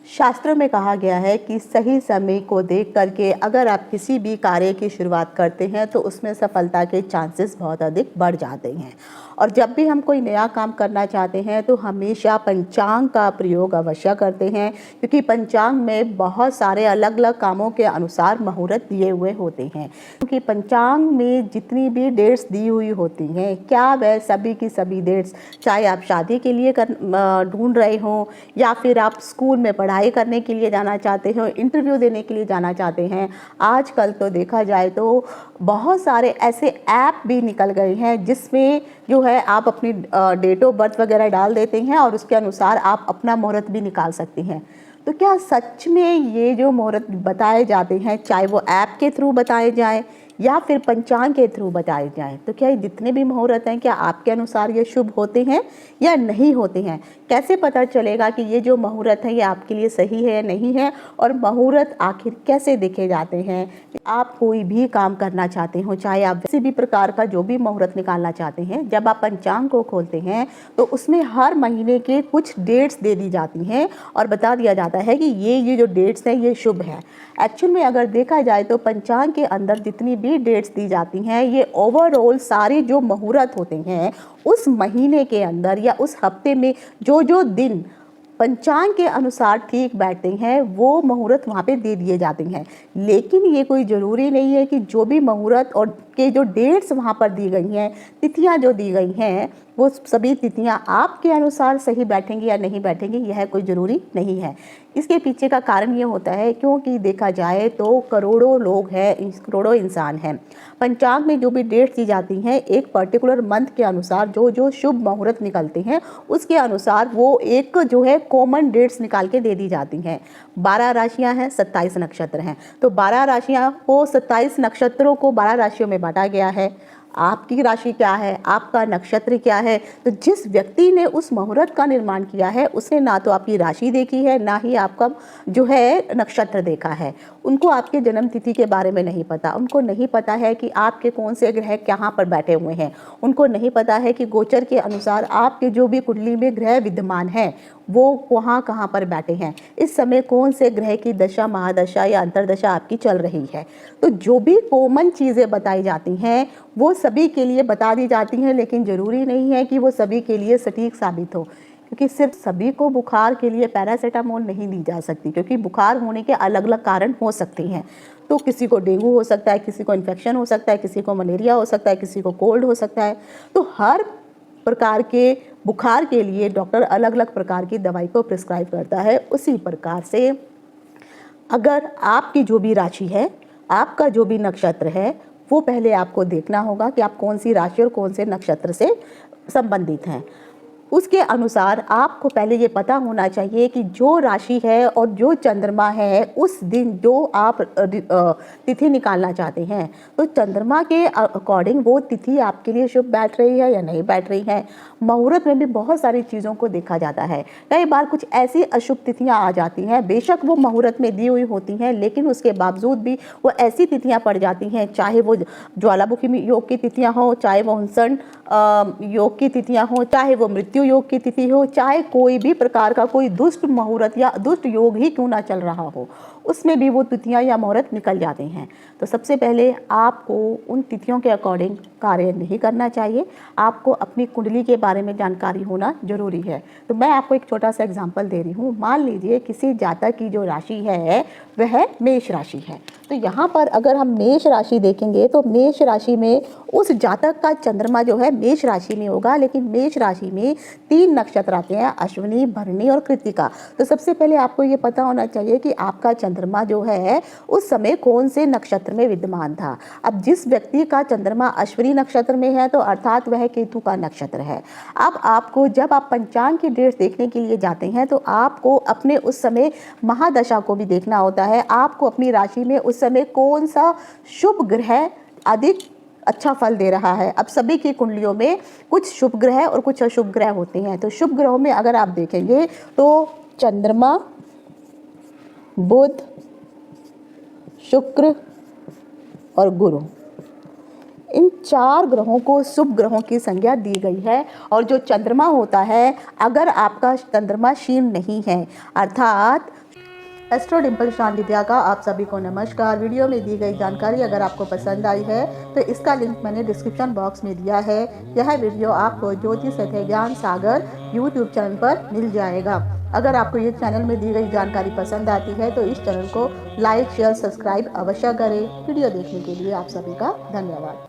शास्त्रों में कहा गया है कि सही समय को देख करके अगर आप किसी भी कार्य की शुरुआत करते हैं तो उसमें सफलता के चांसेस बहुत अधिक बढ़ जाते हैं। और जब भी हम कोई नया काम करना चाहते हैं तो हमेशा पंचांग का प्रयोग अवश्य करते हैं, क्योंकि पंचांग में बहुत सारे अलग अलग कामों के अनुसार मुहूर्त दिए हुए होते हैं। क्योंकि पंचांग में जितनी भी डेट्स दी हुई होती हैं, क्या वह सभी की सभी डेट्स, चाहे आप शादी के लिए ढूंढ रहे हो या फिर आप स्कूल में पढ़ाई करने के लिए जाना चाहते हो, इंटरव्यू देने के लिए जाना चाहते हैं। आजकल तो देखा जाए तो बहुत सारे ऐसे ऐप भी निकल गए हैं जिसमें जो है आप अपनी डेट ऑफ बर्थ वगैरह डाल देते हैं और उसके अनुसार आप अपना मुहूर्त भी निकाल सकते हैं। तो क्या सच में ये जो मुहूर्त बताए जाते हैं, चाहे वो ऐप के थ्रू बताए जाएं या फिर पंचांग के थ्रू बताए जाएं, तो क्या ये जितने भी मुहूर्त हैं क्या आपके अनुसार ये शुभ होते हैं या नहीं होते हैं? कैसे पता चलेगा कि ये जो मुहूर्त है ये आपके लिए सही है या नहीं है? और मुहूर्त आखिर कैसे देखे जाते हैं? आप कोई भी काम करना चाहते हो, चाहे आप किसी भी प्रकार का जो भी मुहूर्त निकालना चाहते हैं, जब आप पंचांग को खोलते हैं तो उसमें हर महीने के कुछ डेट्स दे दी जाती हैं और बता दिया जाता है कि ये जो डेट्स हैं ये शुभ है। एक्चुअल में अगर देखा जाए तो पंचांग के अंदर जितनी भी डेट्स दी जाती हैं ये ओवरऑल सारे जो मुहूर्त होते हैं उस महीने के अंदर या उस हफ्ते में जो जो दिन पंचांग के अनुसार ठीक बैठते हैं वो मुहूर्त वहाँ पे दे दिए जाते हैं। लेकिन ये कोई ज़रूरी नहीं है कि जो भी मुहूर्त और के जो डेट्स वहाँ पर दी गई हैं, तिथियाँ जो दी गई हैं, वो सभी तिथियाँ आपके अनुसार सही बैठेंगी या नहीं बैठेंगी, यह कोई ज़रूरी नहीं है। इसके पीछे का कारण ये होता है क्योंकि देखा जाए तो करोड़ों लोग हैं, करोड़ों इंसान हैं। पंचांग में जो भी डेट्स दी जाती हैं एक पर्टिकुलर मंथ के अनुसार जो जो शुभ मुहूर्त निकलते हैं उसके अनुसार वो एक जो है कॉमन डेट्स निकाल के दे दी जाती हैं। 12 राशियां हैं, 27 नक्षत्र हैं, तो 12 राशियां को 27 नक्षत्रों को 12 राशियों में बांटा गया है। आपकी राशि क्या है, आपका नक्षत्र क्या है, तो जिस व्यक्ति ने उस मुहूर्त का निर्माण किया है उसने ना तो आपकी राशि देखी है ना ही आपका जो है नक्षत्र देखा है। उनको आपके जन्म तिथि के बारे में नहीं पता, उनको नहीं पता है कि आपके कौन से ग्रह कहाँ पर बैठे हुए हैं, उनको नहीं पता है कि गोचर के अनुसार आपके जो भी कुंडली में ग्रह विद्यमान हैं वो वहाँ कहाँ पर बैठे हैं, इस समय कौन से ग्रह की दशा, महादशा या अंतरदशा आपकी चल रही है। तो जो भी कॉमन चीज़ें बताई जाती हैं वो सभी के लिए बता दी जाती हैं, लेकिन ज़रूरी नहीं है कि वो सभी के लिए सटीक साबित हो, क्योंकि सिर्फ सभी को बुखार के लिए पैरासीटामोल नहीं दी जा सकती, क्योंकि बुखार होने के अलग अलग कारण हो सकते हैं। तो किसी को डेंगू हो सकता है, किसी को इन्फेक्शन हो सकता है, किसी को मलेरिया हो सकता है, किसी को कोल्ड हो सकता है। तो हर प्रकार के बुखार के लिए डॉक्टर अलग अलग प्रकार की दवाई को प्रिस्क्राइब करता है। उसी प्रकार से अगर आपकी जो भी राशि है, आपका जो भी नक्षत्र है, वो पहले आपको देखना होगा कि आप कौन सी राशि और कौन से नक्षत्र से संबंधित हैं। उसके अनुसार आपको पहले ये पता होना चाहिए कि जो राशि है और जो चंद्रमा है उस दिन जो आप तिथि निकालना चाहते हैं, तो चंद्रमा के अकॉर्डिंग वो तिथि आपके लिए शुभ बैठ रही है या नहीं बैठ रही है। मुहूर्त में भी बहुत सारी चीज़ों को देखा जाता है। कई बार कुछ ऐसी अशुभ तिथियां आ जाती हैं, बेशक वो मुहूर्त में दी हुई होती हैं, लेकिन उसके बावजूद भी वो ऐसी तिथियां पड़ जाती हैं, चाहे वो ज्वालामुखी योग की तिथियां हो, चाहे वो हुंसन योग की तिथियां हो, चाहे वो मृत्यु योग की तिथि हो, चाहे कोई भी प्रकार का कोई दुष्ट मुहूर्त या दुष्ट योग ही क्यों ना चल रहा हो, उसमें भी वो तिथियां या मुहूर्त निकल जाते हैं। तो सबसे पहले आपको उन तिथियों के अकॉर्डिंग कार्य नहीं करना चाहिए, आपको अपनी कुंडली के बारे में जानकारी होना जरूरी है। तो मैं आपको एक छोटा सा एग्जांपल दे रही हूँ। मान लीजिए किसी जातक की जो राशि है वह मेष राशि है, तो यहाँ पर अगर हम मेष राशि देखेंगे तो मेष राशि में उस जातक का चंद्रमा जो है मेष राशि में होगा, लेकिन मेष राशि में 3 नक्षत्र आते हैं, अश्विनी, भरणी और कृत्तिका। तो सबसे पहले आपको ये पता होना चाहिए कि आपका चंद्रमा जो है उस समय कौन से नक्षत्र में विद्यमान था। अब जिस व्यक्ति का चंद्रमा अश्विनी नक्षत्र में है तो अर्थात वह केतु का नक्षत्र है। अब आपको जब आप पंचांग की डेट्स देखने के लिए जाते हैं तो आपको अपने उस समय महादशा को भी देखना होता है। आपको अपनी राशि में उस समय कौन सा शुभ ग्रह अधिक अच्छा फल दे रहा है। अब सभी की कुंडलियों में कुछ शुभ ग्रह और कुछ अशुभ ग्रह होते हैं। तो शुभ ग्रहों में अगर आप देखेंगे तो चंद्रमा, बुध, शुक्र और गुरु, इन 4 ग्रहों को शुभ ग्रहों की संज्ञा दी गई है। और जो चंद्रमा होता है, अगर आपका चंद्रमा क्षीण नहीं है, अर्थात एस्ट्रो डिम्पल शान विद्या का आप सभी को नमस्कार। वीडियो में दी गई जानकारी अगर आपको पसंद आई है तो इसका लिंक मैंने डिस्क्रिप्शन बॉक्स में दिया है। यह वीडियो आपको ज्योतिष एवं ज्ञान सागर यूट्यूब चैनल पर मिल जाएगा। अगर आपको ये चैनल में दी गई जानकारी पसंद आती है तो इस चैनल को लाइक शेयर सब्सक्राइब अवश्य करें। वीडियो देखने के लिए आप सभी का धन्यवाद।